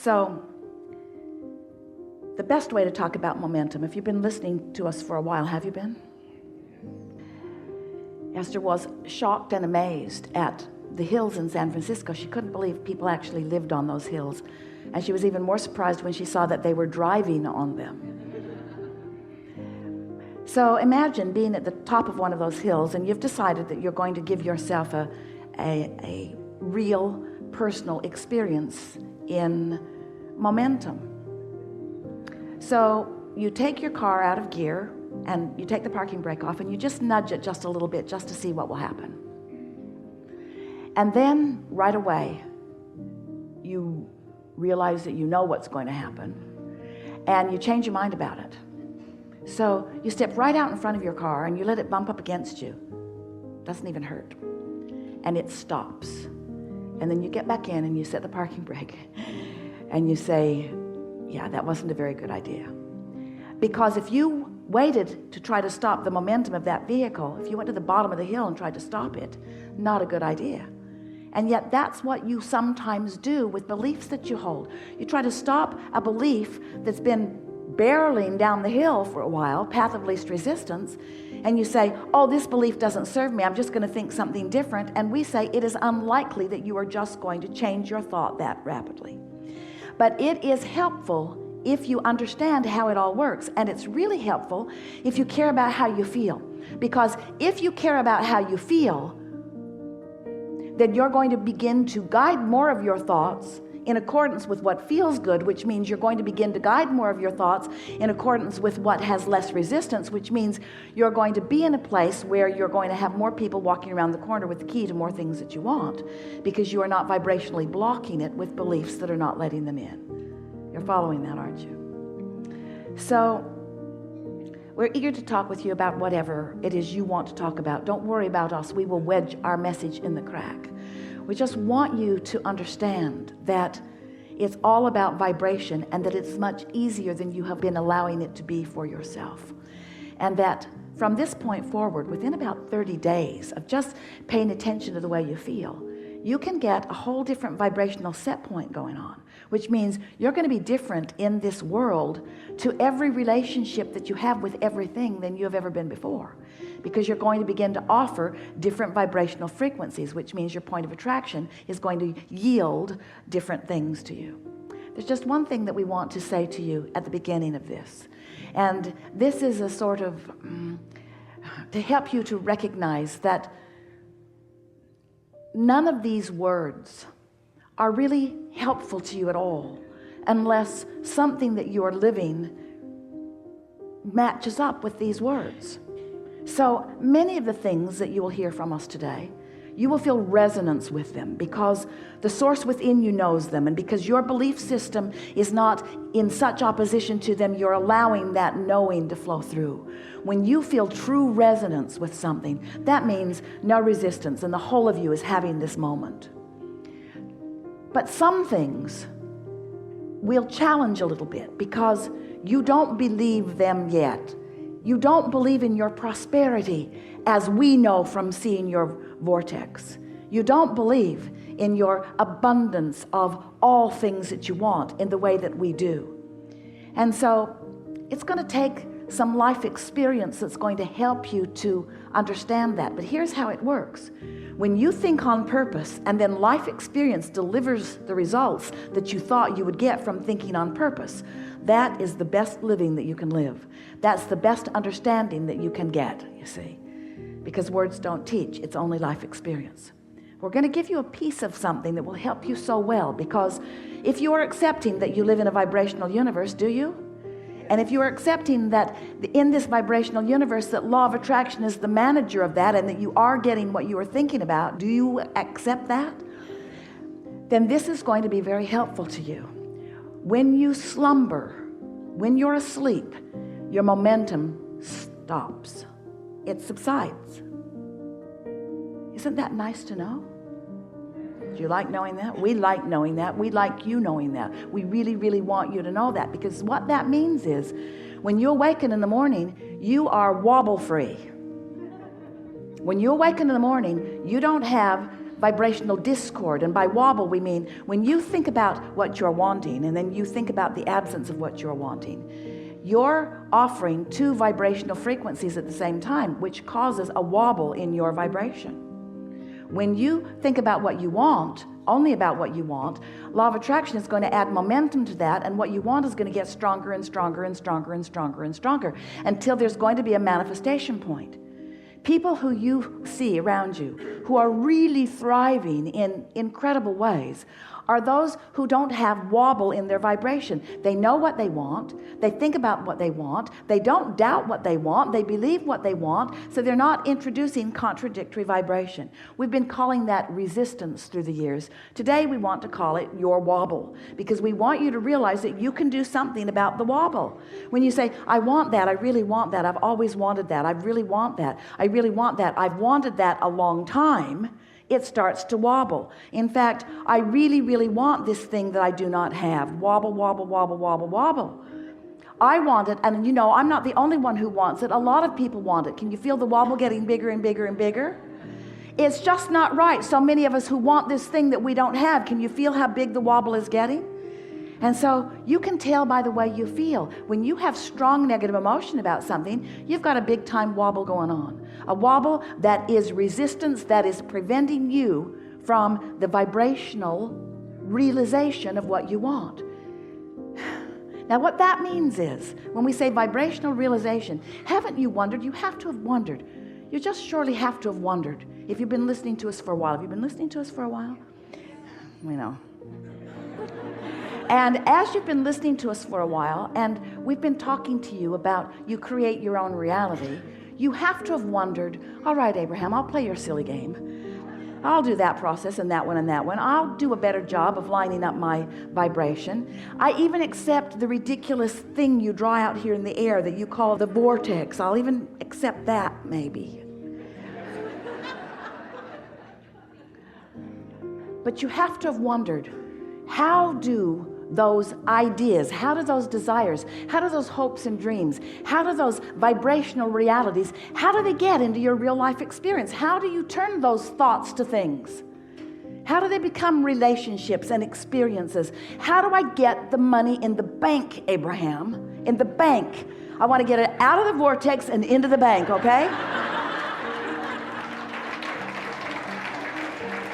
So the best way to talk about momentum, if you've been listening to us for a while, have you been? Esther was shocked and amazed at the hills in San Francisco. She couldn't believe people actually lived on those hills. And she was even more surprised when she saw that they were driving on them. So imagine being at the top of one of those hills, and you've decided that you're going to give yourself a real personal experience in momentum. So you take your car out of gear and you take the parking brake off and you just nudge it just a little bit just to see what will happen. And then right away you realize that you know what's going to happen and you change your mind about it. So you step right out in front of your car and you let it bump up against you. Doesn't even hurt. And it stops. And then you get back in and you set the parking brake and you say, yeah, that wasn't a very good idea. Because if you waited to try to stop the momentum of that vehicle, if you went to the bottom of the hill and tried to stop it, not a good idea. And yet that's what you sometimes do with beliefs that you hold. You try to stop a belief that's been barreling down the hill for a while, path of least resistance, and you say, oh, this belief doesn't serve me, I'm just going to think something different. And we say it is unlikely that you are just going to change your thought that rapidly. But it is helpful if you understand how it all works. And it's really helpful if you care about how you feel. Because if you care about how you feel, then you're going to begin to guide more of your thoughts in accordance with what feels good, which means you're going to begin to guide more of your thoughts in accordance with what has less resistance, which means you're going to be in a place where you're going to have more people walking around the corner with the key to more things that you want, because you are not vibrationally blocking it with beliefs that are not letting them in. You're following that, aren't you? So we're eager to talk with you about whatever it is you want to talk about. Don't worry about us. We will wedge our message in the crack. We just want you to understand that it's all about vibration and that it's much easier than you have been allowing it to be for yourself. And that from this point forward, within about 30 days of just paying attention to the way you feel, you can get a whole different vibrational set point going on, which means you're going to be different in this world to every relationship that you have with everything than you have ever been before. Because you're going to begin to offer different vibrational frequencies, which means your point of attraction is going to yield different things to you. There's just one thing that we want to say to you at the beginning of this. And this is a sort of, to help you to recognize that none of these words are really helpful to you at all unless something that you are living matches up with these words. So many of the things that you will hear from us today, you will feel resonance with them because the source within you knows them, and because your belief system is not in such opposition to them, you're allowing that knowing to flow through. When you feel true resonance with something, that means no resistance, and the whole of you is having this moment. But some things will challenge a little bit because you don't believe them yet. You don't believe in your prosperity as we know from seeing your vortex. You don't believe in your abundance of all things that you want in the way that we do. And so it's going to take some life experience that's going to help you to understand that. But here's how it works. When you think on purpose and then life experience delivers the results that you thought you would get from thinking on purpose, that is the best living that you can live. That's the best understanding that you can get, you see. Because words don't teach, it's only life experience. We're going to give you a piece of something that will help you so well, because if you are accepting that you live in a vibrational universe, do you? And if you are accepting that in this vibrational universe that law of attraction is the manager of that and that you are getting what you are thinking about, do you accept that? Then this is going to be very helpful to you. When you slumber, when you're asleep, your momentum stops. It subsides. Isn't that nice to know? Do you like knowing that? We like knowing that. We like you knowing that. We really, really want you to know that, because what that means is when you awaken in the morning, you are wobble free. When you awaken in the morning, you don't have vibrational discord. And by wobble, we mean when you think about what you're wanting and then you think about the absence of what you're wanting, you're offering two vibrational frequencies at the same time, which causes a wobble in your vibration. When you think about what you want, only about what you want, law of attraction is going to add momentum to that, and what you want is going to get stronger and stronger and stronger and stronger and stronger until there's going to be a manifestation point. People who you see around you who are really thriving in incredible ways are those who don't have wobble in their vibration. They know what they want. They think about what they want. They don't doubt what they want. They believe what they want. So they're not introducing contradictory vibration. We've been calling that resistance through the years. Today we want to call it your wobble, because we want you to realize that you can do something about the wobble. When you say, I want that, I really want that, I've always wanted that, I really want that, I really want that, I've wanted that a long time, it starts to wobble. In fact, I really, really want this thing that I do not have. Wobble, wobble, wobble, wobble, wobble. I want it, and you know, I'm not the only one who wants it. A lot of people want it. Can you feel the wobble getting bigger and bigger and bigger? It's just not right. So many of us who want this thing that we don't have, can you feel how big the wobble is getting? And so you can tell by the way you feel. When you have strong negative emotion about something, you've got a big time wobble going on. A wobble that is resistance, that is preventing you from the vibrational realization of what you want. Now what that means is, when we say vibrational realization, haven't you wondered? You have to have wondered. You just surely have to have wondered. If you've been listening to us for a while. Have you been listening to us for a while? We know. And as you've been listening to us for a while, and we've been talking to you about you create your own reality, you have to have wondered, all right, Abraham, I'll play your silly game. I'll do that process and that one and that one. I'll do a better job of lining up my vibration. I even accept the ridiculous thing you draw out here in the air that you call the vortex. I'll even accept that, maybe. But you have to have wondered, how do those ideas, how do those desires, how do those hopes and dreams, how do those vibrational realities, how do they get into your real life experience? How do you turn those thoughts to things? How do they become relationships and experiences? How do I get the money in the bank, Abraham? In the bank. I want to get it out of the vortex and into the bank, okay?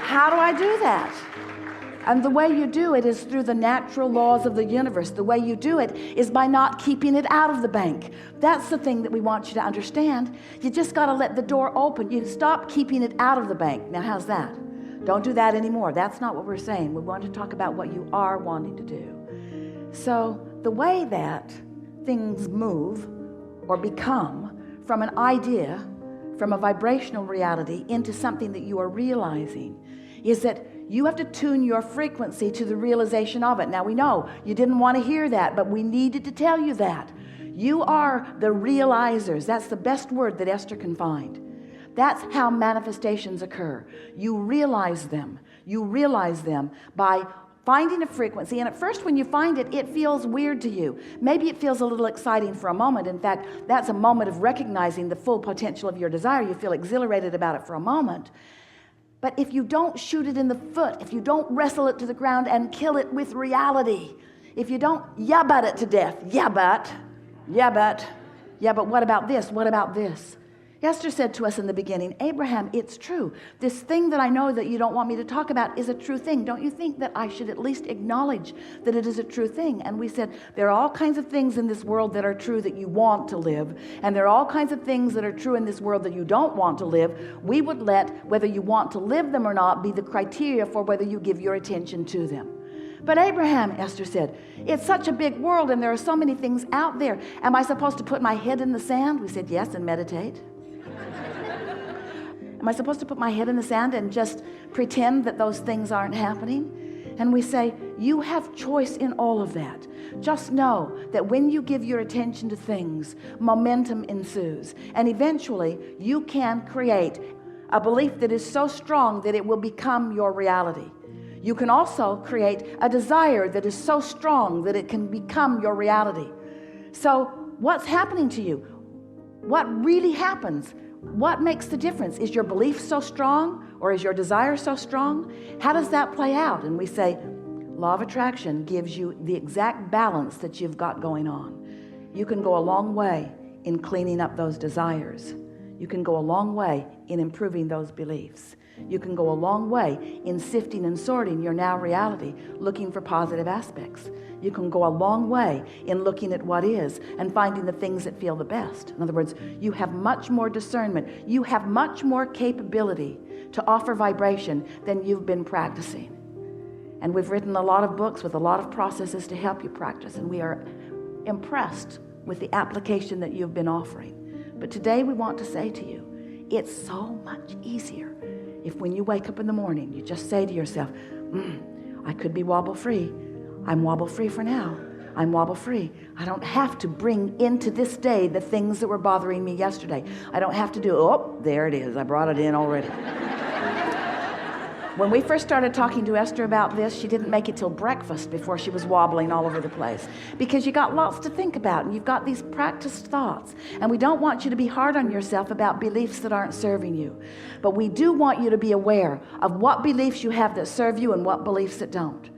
How do I do that? And the way you do it is through the natural laws of the universe. The way you do it is by not keeping it out of the bank. That's the thing that we want you to understand. You just got to let the door open. You stop keeping it out of the bank. Now, how's that? Don't do that anymore. That's not what we're saying. We want to talk about what you are wanting to do. So the way that things move or become from an idea, from a vibrational reality into something that you are realizing is that you have to tune your frequency to the realization of it. Now we know you didn't want to hear that, but we needed to tell you that. You are the realizers. That's the best word that Esther can find. That's how manifestations occur. You realize them. You realize them by finding a frequency. And at first when you find it, it feels weird to you. Maybe it feels a little exciting for a moment. In fact, that's a moment of recognizing the full potential of your desire. You feel exhilarated about it for a moment. But if you don't shoot it in the foot, if you don't wrestle it to the ground and kill it with reality, if you don't but it to death, but what about this? What about this? Esther said to us in the beginning, Abraham, it's true. This thing that I know that you don't want me to talk about is a true thing. Don't you think that I should at least acknowledge that it is a true thing? And we said, there are all kinds of things in this world that are true that you want to live. And there are all kinds of things that are true in this world that you don't want to live. We would let whether you want to live them or not be the criteria for whether you give your attention to them. But Abraham, Esther said, it's such a big world and there are so many things out there. Am I supposed to put my head in the sand? We said, yes, and meditate. Am I supposed to put my head in the sand and just pretend that those things aren't happening? And we say, you have choice in all of that. Just know that when you give your attention to things, momentum ensues. And eventually, you can create a belief that is so strong that it will become your reality. You can also create a desire that is so strong that it can become your reality. So what's happening to you? What really happens what makes the difference? Is your belief so strong, or is your desire so strong? How does that play out? And we say, law of attraction gives you the exact balance that you've got going on. You can go a long way in cleaning up those desires. You can go a long way in improving those beliefs. You can go a long way in sifting and sorting your now reality, looking for positive aspects. You can go a long way in looking at what is and finding the things that feel the best. In other words, you have much more discernment. You have much more capability to offer vibration than you've been practicing. And we've written a lot of books with a lot of processes to help you practice, and we are impressed with the application that you've been offering. But today we want to say to you, it's so much easier if when you wake up in the morning, you just say to yourself, I could be wobble free. I'm wobble free for now. I'm wobble free. I don't have to bring into this day the things that were bothering me yesterday. I don't have to do, oh, there it is. I brought it in already. When we first started talking to Esther about this, she didn't make it till breakfast before she was wobbling all over the place, because you got lots to think about and you've got these practiced thoughts, and we don't want you to be hard on yourself about beliefs that aren't serving you, but we do want you to be aware of what beliefs you have that serve you and what beliefs that don't.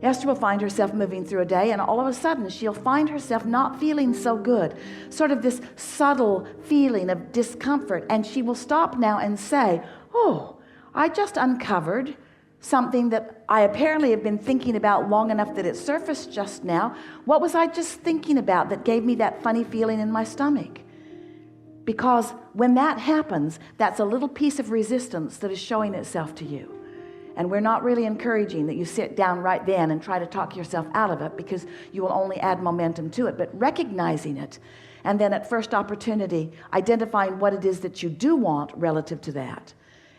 Esther will find herself moving through a day, and all of a sudden she'll find herself not feeling so good, sort of this subtle feeling of discomfort, and she will stop now and say, oh, I just uncovered something that I apparently have been thinking about long enough that it surfaced just now. What was I just thinking about that gave me that funny feeling in my stomach? Because when that happens, that's a little piece of resistance that is showing itself to you. And we're not really encouraging that you sit down right then and try to talk yourself out of it, because you will only add momentum to it. But recognizing it, and then at first opportunity, identifying what it is that you do want relative to that.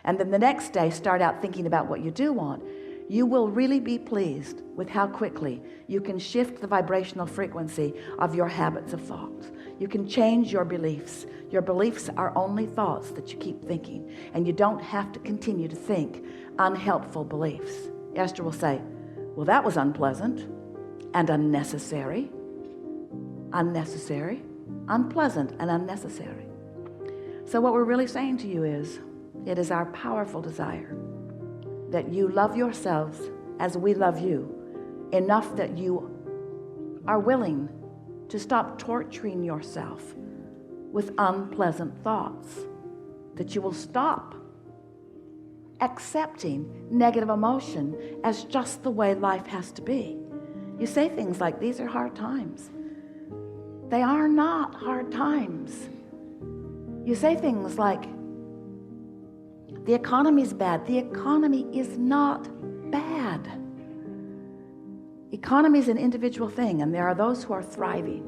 And then the next day, start out thinking about what you do want. You will really be pleased with how quickly you can shift the vibrational frequency of your habits of thought. You can change your beliefs. Your beliefs are only thoughts that you keep thinking, and you don't have to continue to think unhelpful beliefs. Esther will say, well, that was unpleasant and unnecessary. Unnecessary, unpleasant and unnecessary. So what we're really saying to you is, it is our powerful desire that you love yourselves as we love you, enough that you are willing to stop torturing yourself with unpleasant thoughts, that you will stop accepting negative emotion as just the way life has to be. You say things like, these are hard times. They are not hard times. You say things like, the economy's bad. The economy is not bad. Economy is an individual thing, and there are those who are thriving,